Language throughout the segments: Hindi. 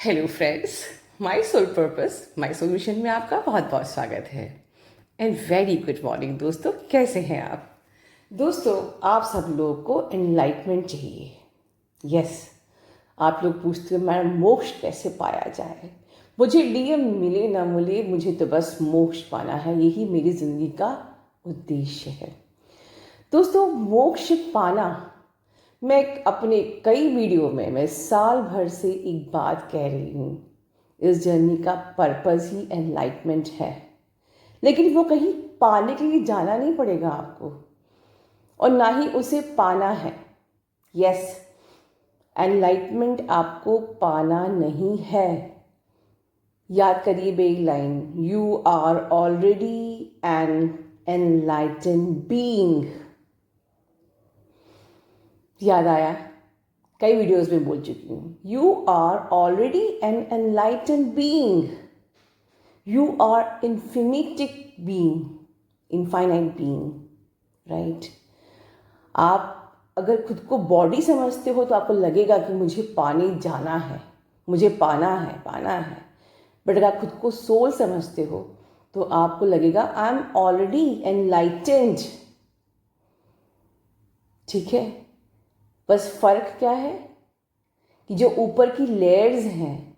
Hello friends, my soul purpose my solution में आपका बहुत बहुत स्वागत है। एंड वेरी गुड मॉर्निंग दोस्तों, कैसे हैं आप? दोस्तों, आप सब लोगों को एनलाइटमेंट चाहिए। यस, आप लोग पूछते हो मैडम मोक्ष कैसे पाया जाए। मुझे डीएम मिले ना मिले, मुझे तो बस मोक्ष पाना है, यही मेरी ज़िंदगी का उद्देश्य है। दोस्तों, मोक्ष पाना, मैं अपने कई वीडियो में मैं साल भर से एक बात कह रही हूँ। इस जर्नी का पर्पस ही एनलाइटमेंट है, लेकिन वो कहीं पाने के लिए जाना नहीं पड़ेगा आपको, और ना ही उसे पाना है। यस, एनलाइटमेंट आपको पाना नहीं है। याद करिए बेग लाइन, you are already an enlighten being. याद आया? कई वीडियोस में बोल चुकी हूँ, you are already an enlighten being. You are infinite being, infinite being, right? आप अगर खुद को बॉडी समझते हो तो आपको लगेगा कि मुझे पाने जाना है, मुझे पाना है। बट अगर आप खुद को सोल समझते हो तो आपको लगेगा आई एम ऑलरेडी एनलाइटेंड। ठीक है, बस फर्क क्या है कि जो ऊपर की लेयर्स हैं,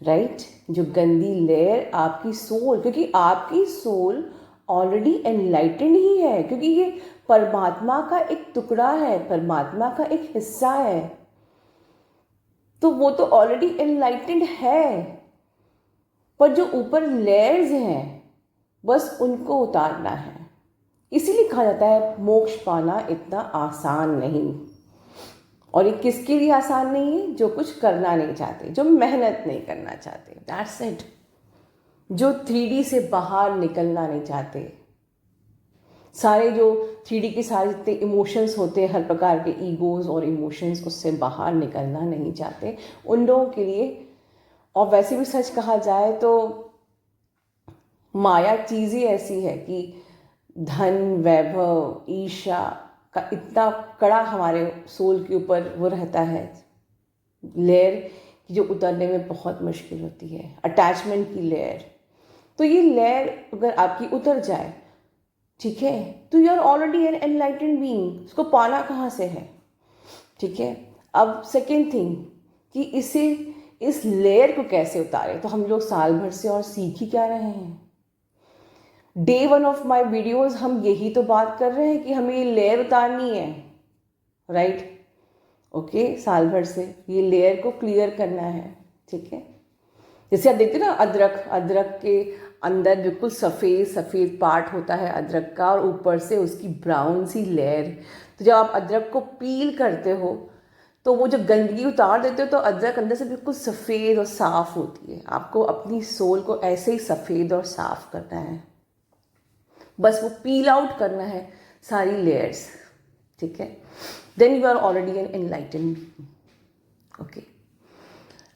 राइट, जो गंदी लेयर आपकी सोल, क्योंकि आपकी सोल ऑलरेडी एनलाइटेंड ही है, क्योंकि ये परमात्मा का एक टुकड़ा है, परमात्मा का एक हिस्सा है, तो वो तो ऑलरेडी एनलाइटेंड है। पर जो ऊपर लेयर्स हैं बस उनको उतारना है। इसीलिए कहा जाता है मोक्ष पाना इतना आसान नहीं। और ये किसके लिए आसान नहीं है? जो कुछ करना नहीं चाहते, जो मेहनत नहीं करना चाहते, दैट्स इट। जो 3D से बाहर निकलना नहीं चाहते, सारे जो 3D के सारे जितने इमोशंस होते हैं, हर प्रकार के ईगोज और इमोशंस, उससे बाहर निकलना नहीं चाहते, उन लोगों के लिए। और वैसे भी सच कहा जाए तो माया चीज़ ही ऐसी है कि धन, वैभव, ईर्ष्या का इतना कड़ा हमारे सोल के ऊपर वो रहता है, लेयर की, जो उतरने में बहुत मुश्किल होती है, अटैचमेंट की लेयर। तो ये लेयर अगर आपकी उतर जाए, ठीक है, तो you are already an enlightened being. उसको पाना कहाँ से है? ठीक है। अब सेकेंड थिंग कि इस लेयर को कैसे उतारें, तो हम लोग साल भर से और सीख ही क्या रहे हैं। Day one of my videos हम यही तो बात कर रहे हैं कि हमें ये लेयर उतारनी है, राइट? ओके, साल भर से ये लेयर को क्लियर करना है। ठीक है, जैसे आप देखते ना, अदरक के अंदर बिल्कुल सफ़ेद सफ़ेद पार्ट होता है अदरक का, और ऊपर से उसकी ब्राउन सी लेयर। तो जब आप अदरक को पील करते हो तो वो जब गंदगी उतार देते हो तो अदरक अंदर से बिल्कुल सफ़ेद और साफ़ होती है। आपको अपनी सोल को ऐसे ही सफ़ेद और साफ़ करना है, बस वो पील आउट करना है सारी लेयर्स। ठीक है, then you are already an enlighten being. Okay,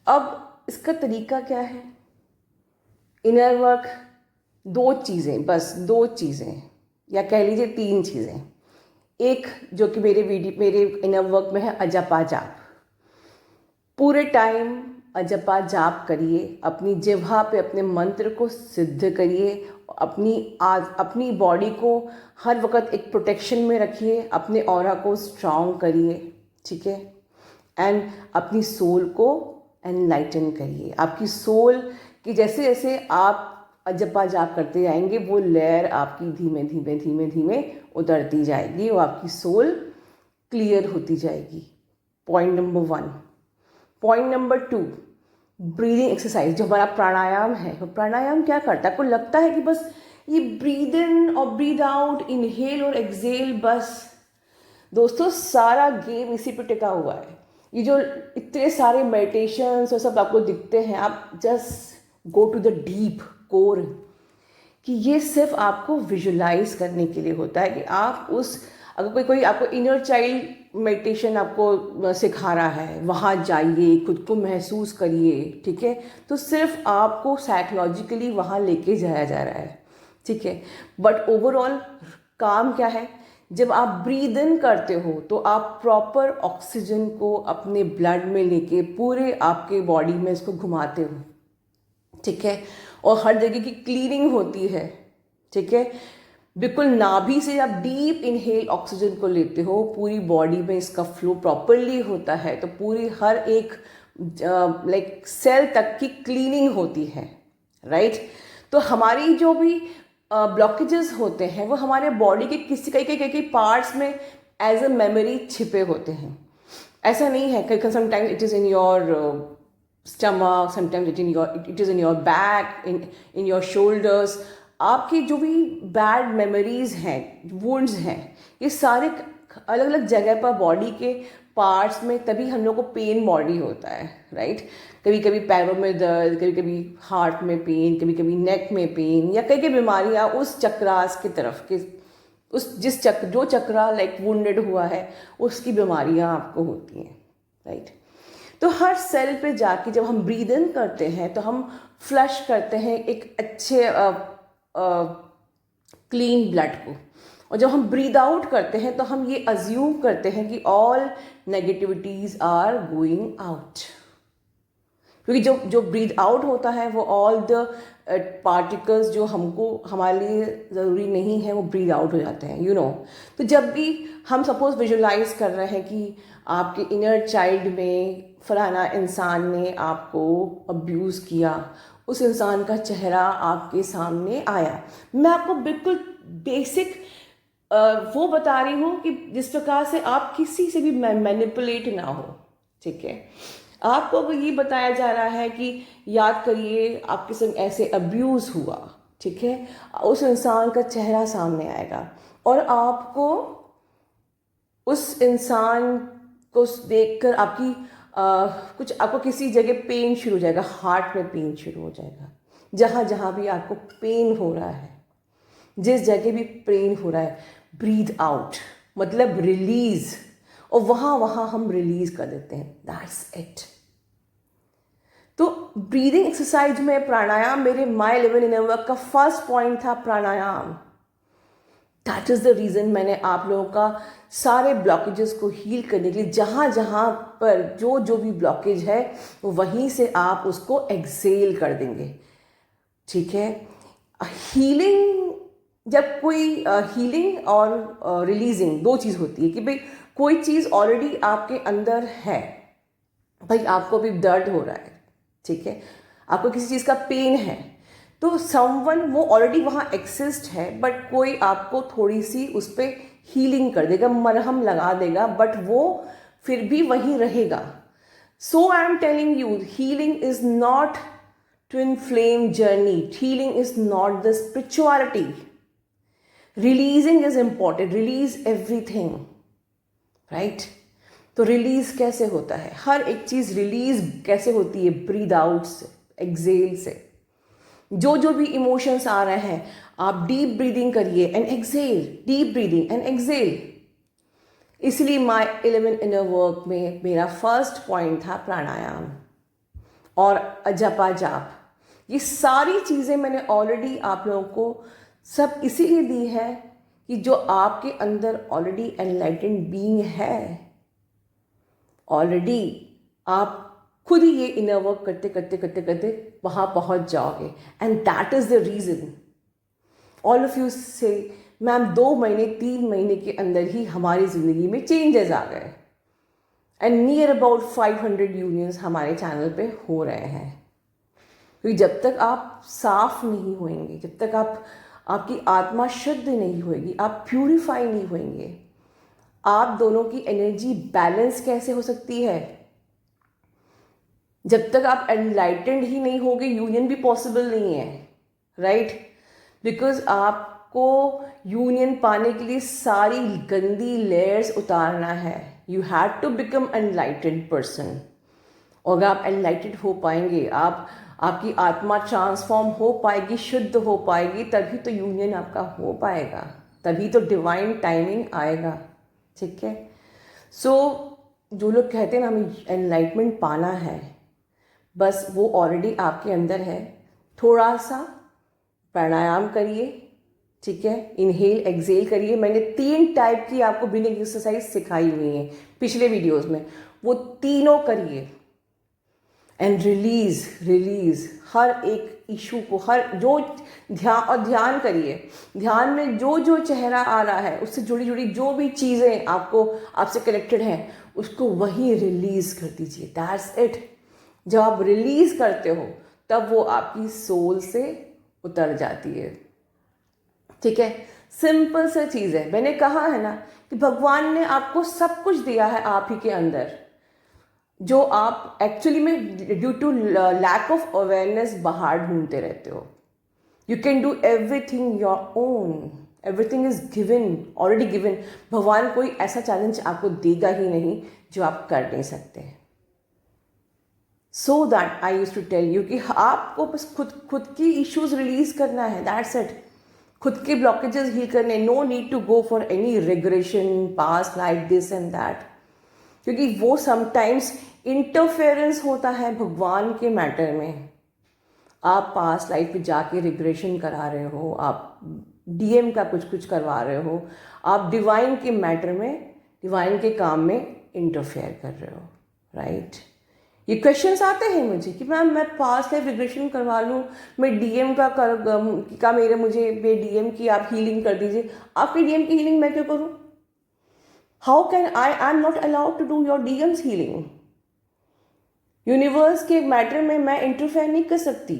अब इसका तरीका क्या है? इनर वर्क, दो चीज़ें, बस दो चीज़ें, या कह लीजिए तीन चीज़ें। एक जो कि मेरे इनर वर्क में है, अजपा जाप। पूरे टाइम अजपा जाप करिए, अपनी जिह्वा पे अपने मंत्र को सिद्ध करिए, अपनी बॉडी को हर वक्त एक प्रोटेक्शन में रखिए, अपने ऑरा को स्ट्रॉन्ग करिए। ठीक है, एंड अपनी सोल को एनलाइटन करिए। आपकी सोल की जैसे जैसे आप अजपा जाप करते जाएंगे, वो लेयर आपकी धीमे धीमे धीमे धीमे उतरती जाएगी और आपकी सोल क्लियर होती जाएगी। Point number 1। Point number 2, breathing exercise. जो हमारा प्राणायाम है, वो प्राणायाम क्या करता है? आपको लगता है कि बस ये ब्रीद इन और ब्रीद आउट, इनहेल और एक्सहेल, बस। दोस्तों, सारा गेम इसी पे टिका हुआ है। ये जो इतने सारे मेडिटेशंस और सब आपको दिखते हैं, आप just go to the deep core, कि ये सिर्फ आपको विजुलाइज करने के लिए होता है कि आप अगर कोई आपको इनर चाइल्ड मेडिटेशन आपको सिखा रहा है, वहाँ जाइए, खुद को महसूस करिए। ठीक है, तो सिर्फ आपको साइकोलॉजिकली वहाँ लेके जाया जा रहा है। ठीक है, बट ओवरऑल काम क्या है? जब आप ब्रीद इन करते हो तो आप प्रॉपर ऑक्सीजन को अपने ब्लड में लेके पूरे आपके बॉडी में इसको घुमाते हो, ठीक है, और हर जगह की क्लीनिंग होती है, ठीक है। बिल्कुल नाभि से आप डीप इनहेल ऑक्सीजन को लेते हो, पूरी बॉडी में इसका फ्लो प्रॉपरली होता है, तो पूरी हर एक लाइक सेल तक की क्लीनिंग होती है, राइट। तो हमारी जो भी ब्लॉकेजेस होते हैं वो हमारे बॉडी के किसी कई पार्ट्स में एज अ मेमोरी छिपे होते हैं। ऐसा नहीं है कि sometimes it is in your stomach, sometimes it is in your back, in your shoulders. आपकी जो भी बैड मेमोरीज हैं, वुंड्स हैं, ये सारे अलग अलग जगह पर बॉडी के पार्ट्स में, तभी हम लोग को पेन बॉडी होता है, राइट। कभी कभी पैरों में दर्द, कभी कभी हार्ट में पेन, कभी कभी नेक में पेन, या कई बीमारियाँ उस चक्रास की तरफ के उस जो चक्रा लाइक वुंडेड हुआ है उसकी बीमारियाँ आपको होती हैं, राइट। तो हर सेल पे जाके जब हम ब्रीद इन करते हैं तो हम फ्लश करते हैं एक अच्छे क्लीन ब्लड को, और जब हम ब्रीद आउट करते हैं तो हम ये अज्यूम करते हैं कि all negativities are going out, क्योंकि जो ब्रीद आउट होता है वो ऑल द पार्टिकल्स जो हमको हमारे लिए ज़रूरी नहीं है वो ब्रीद आउट हो जाते हैं, यू नो। तो जब भी हम सपोज विजुलाइज कर रहे हैं कि आपके इनर चाइल्ड में फलाना इंसान ने आपको अब्यूज़ किया, उस इंसान का चेहरा आपके सामने आया, मैं आपको बिल्कुल बेसिक वो बता रही हूँ कि जिस प्रकार से आप किसी से भी मैनिपुलेट ना हो, ठीक है। आपको अगर ये बताया जा रहा है कि याद करिए आपके संग ऐसे अब्यूज़ हुआ, ठीक है, उस इंसान का चेहरा सामने आएगा और आपको उस इंसान को देखकर आपको किसी जगह पेन शुरू हो जाएगा, हार्ट में पेन शुरू हो जाएगा, जहाँ जहाँ भी आपको पेन हो रहा है, जिस जगह भी पेन हो रहा है, ब्रीद आउट मतलब रिलीज, और वहाँ हम रिलीज कर देते हैं, दैट्स इट। तो ब्रीदिंग एक्सरसाइज में प्राणायाम, मेरे माय 11 इनर वर्क का फर्स्ट पॉइंट था प्राणायाम। दैट इज़ द रीज़न मैंने आप लोगों का सारे ब्लॉकेजेस को हील करने के लिए, जहाँ जहाँ पर जो भी ब्लॉकेज है वहीं से आप उसको एक्सेल कर देंगे, ठीक है। हीलिंग, जब कोई हीलिंग और रिलीजिंग दो चीज़ होती है कि भाई कोई चीज़ ऑलरेडी आपके अंदर है, भाई आपको भी दर्द हो रहा है, ठीक है, आपको किसी चीज़ का पेन है, तो समवन वो ऑलरेडी वहाँ एक्सिस्ट है, बट कोई आपको थोड़ी सी उस पर हीलिंग कर देगा, मरहम लगा देगा, बट वो फिर भी वहीं रहेगा। So I am telling you, healing is not twin flame journey, healing is not the spirituality, releasing is important, release everything, right। तो रिलीज कैसे होता है, हर एक चीज रिलीज कैसे होती है, ब्रीद आउट से, एक्सेल से। जो भी इमोशंस आ रहे हैं आप डीप ब्रीदिंग करिए and exhale, deep breathing and exhale. इसलिए माय 11 इनर वर्क में मेरा फर्स्ट पॉइंट था प्राणायाम और जपा जाप। ये सारी चीज़ें मैंने ऑलरेडी आप लोगों को सब इसीलिए दी है कि जो आपके अंदर ऑलरेडी एनलाइटेंड बीइंग है, ऑलरेडी आप खुद ही ये इनर वर्क करते करते करते करते वहाँ पहुँच जाओगे। And that is the reason all of you से मैम 2 महीने 3 महीने के अंदर ही हमारी ज़िंदगी में चेंजेस आ गए, एंड नियर अबाउट 500 यूनियंस हमारे चैनल पे हो रहे हैं। क्योंकि जब तक आप साफ नहीं होंगे, जब तक आपकी आत्मा शुद्ध नहीं होगी, आप प्यूरिफाई नहीं होंगे, आप दोनों की एनर्जी बैलेंस कैसे हो सकती है? जब तक आप एनलाइटेंड ही नहीं होगे यूनियन भी पॉसिबल नहीं है, राइट। बिकॉज आपको यूनियन पाने के लिए सारी गंदी लेयर्स उतारना है। You have to become enlightened person. और अगर आप एनलाइटेड हो पाएंगे, आपकी आत्मा ट्रांसफॉर्म हो पाएगी, शुद्ध हो पाएगी, तभी तो यूनियन आपका हो पाएगा, तभी तो डिवाइन टाइमिंग आएगा, ठीक है। सो जो लोग कहते हैं ना हमें एनलाइटमेंट पाना है, बस वो ऑलरेडी आपके अंदर है। थोड़ा सा प्राणायाम करिए, ठीक है, इनहेल एक्सेल करिए। मैंने 3 टाइप की आपको ब्रीदिंग एक्सरसाइज सिखाई हुई है पिछले वीडियोस में, वो तीनों करिए एंड रिलीज रिलीज हर एक इशू को, हर जो ध्यान करिए। ध्यान में जो जो चेहरा आ रहा है उससे जुड़ी जुड़ी जो भी चीज़ें आपको आपसे कनेक्टेड हैं उसको वही रिलीज कर दीजिए। That's it. जब आप रिलीज करते हो तब वो आपकी सोल से उतर जाती है। ठीक है, सिंपल सा चीज़ है। मैंने कहा है ना कि भगवान ने आपको सब कुछ दिया है आप ही के अंदर, जो आप एक्चुअली में due to lack of awareness बाहर ढूंढते रहते हो। You can do everything your own, everything is given, already given. भगवान कोई ऐसा चैलेंज आपको देगा ही नहीं जो आप कर नहीं सकते। So that I use to tell you कि आपको बस खुद की इश्यूज रिलीज करना है। That's it. खुद के ब्लॉकेजेस हील करने। No need to go for any regression, past like this and that, क्योंकि वो समटाइम्स इंटरफेरेंस होता है भगवान के मैटर में। आप पास्ट लाइफ में जाके रिग्रेशन करा रहे हो, आप डीएम का कुछ करवा रहे हो, आप डिवाइन के मैटर में, डिवाइन के काम में इंटरफेयर कर रहे हो। राइट? ये क्वेश्चंस आते हैं मुझे कि मैम मैं पास्ट लाइफ रिग्रेशन करवा लूँ, मैं डीएम का मुझे डीएम की आप हीलिंग कर दीजिए। आपकी डीएम की हीलिंग मैं क्यों करूँ? How can I am not allowed to do your DMs healing. Universe के मैटर में मैं इंटरफेयर नहीं कर सकती।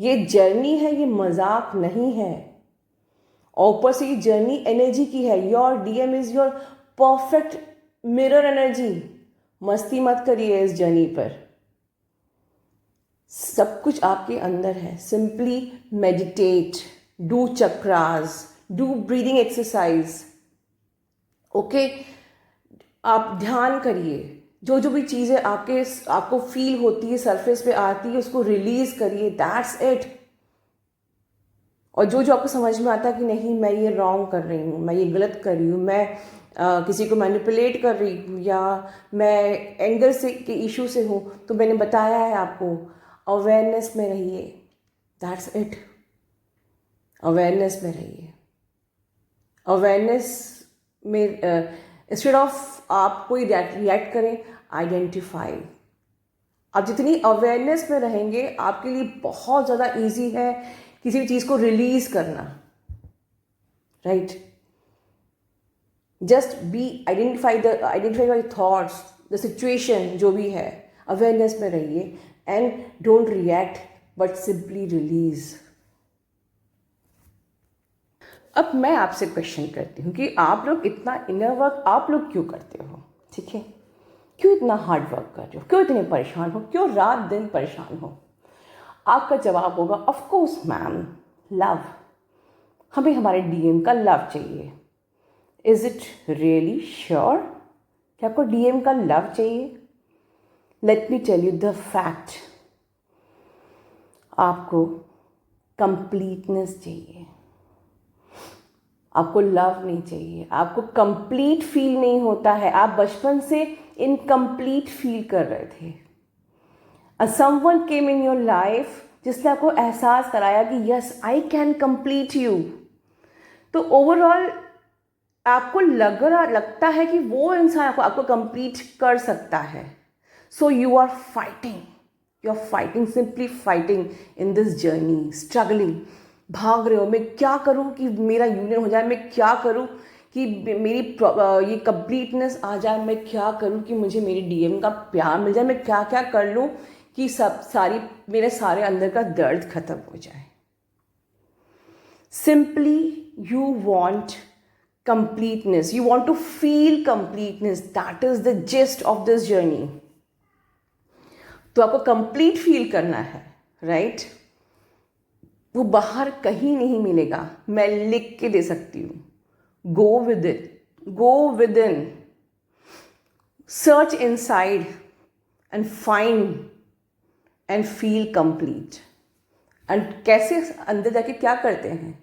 ये जर्नी है, ये मजाक नहीं है। और ऊपर से ये जर्नी एनर्जी की है। Your DM is your perfect mirror energy. मस्ती मत करिए इस जर्नी पर। सब कुछ आपके अंदर है। Simply meditate, do chakras, do breathing exercise. Okay, आप ध्यान करिए। जो जो भी चीज़ें आपको फील होती है, सरफेस पे आती है, उसको रिलीज करिए। That's it. और जो जो आपको समझ में आता है कि नहीं मैं ये रॉन्ग कर रही हूँ, मैं ये गलत कर रही हूँ, मैं किसी को मैनिपुलेट कर रही हूँ, या मैं एंगर से के इशू से हूँ, तो मैंने बताया है आपको, अवेयरनेस में रहिए। That's it. अवेयरनेस में रहिए। अवेयरनेस में इंस्टेड ऑफ आप कोई रिएक्ट करें, आइडेंटिफाई। आप जितनी अवेयरनेस में रहेंगे आपके लिए बहुत ज़्यादा इजी है किसी भी चीज़ को रिलीज करना। Right? Just be identify your thoughts, the situation जो भी है, अवेयरनेस में रहिए and don't react but simply release. अब मैं आपसे क्वेश्चन करती हूँ कि आप लोग इतना इनर वर्क आप लोग क्यों करते हो? ठीक है, क्यों इतना हार्ड वर्क कर रहे हो? क्यों इतने परेशान हो? क्यों रात दिन परेशान हो? आपका जवाब होगा ऑफ कोर्स मैम, लव। हमें हमारे डीएम का लव चाहिए। इज इट रियली श्योर कि आपको डीएम का लव चाहिए? Let me tell you the fact. आपको कंप्लीटनेस चाहिए, आपको लव नहीं चाहिए। आपको कंप्लीट फील नहीं होता है। आप बचपन से इनकम्प्लीट फील कर रहे थे। Someone came in your life जिसने आपको एहसास कराया कि yes I can complete you. तो ओवरऑल आपको लगता है कि वो इंसान आपको कंप्लीट कर सकता है। So you are fighting, simply fighting in this journey, struggling. भाग रहे हो, मैं क्या करूं कि मेरा यूनियन हो जाए, मैं क्या करूं कि मेरी ये कंप्लीटनेस आ जाए, मैं क्या करूं कि मुझे मेरी डीएम का प्यार मिल जाए, मैं क्या क्या कर लूं कि मेरे सारे अंदर का दर्द खत्म हो जाए। Simply you want completeness, you want to feel completeness, that is the gist of this journey। तो आपको कंप्लीट फील करना है, राइट? वो बाहर कहीं नहीं मिलेगा, मैं लिख के दे सकती हूँ। Go with it, go with in, search inside and find and feel complete. And कैसे अंदर जाके क्या करते हैं,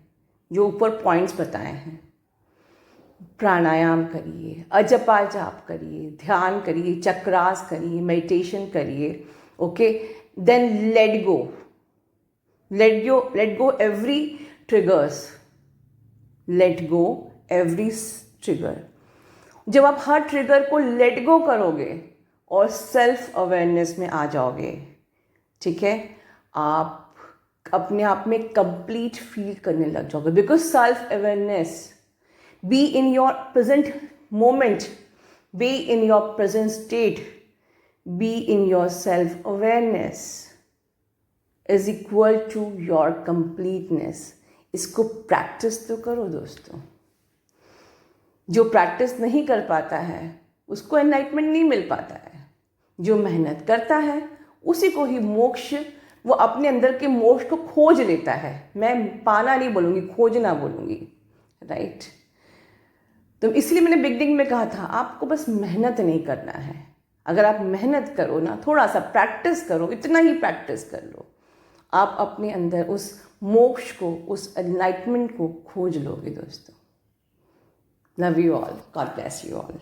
जो ऊपर पॉइंट्स बताए हैं। प्राणायाम करिए, अजपा जाप करिए, ध्यान करिए, चक्रास करिए, मेडिटेशन करिए। Okay, then let go every triggers. Let go every trigger. जब आप हर ट्रिगर को लेट गो करोगे और सेल्फ अवेयरनेस में आ जाओगे, ठीक है, आप अपने आप में कंप्लीट फील करने लग जाओगे। Because self awareness, be in your present moment, be in your present state, be in your self awareness is equal to your completeness. इसको प्रैक्टिस तो करो दोस्तों। जो प्रैक्टिस नहीं कर पाता है उसको एनलाइटमेंट नहीं मिल पाता है। जो मेहनत करता है उसी को ही मोक्ष, वो अपने अंदर के मोक्ष को खोज लेता है। मैं पाना नहीं बोलूँगी, खोजना बोलूँगी, राइट। तो इसलिए मैंने बिगनिंग में कहा था आपको बस मेहनत नहीं करना है। अगर आप मेहनत करो ना, थोड़ा सा प्रैक्टिस करो, इतना ही प्रैक्टिस कर लो, आप अपने अंदर उस मोक्ष को, उस एनलाइटमेंट को खोज लोगे दोस्तों। Love you all, God bless you all.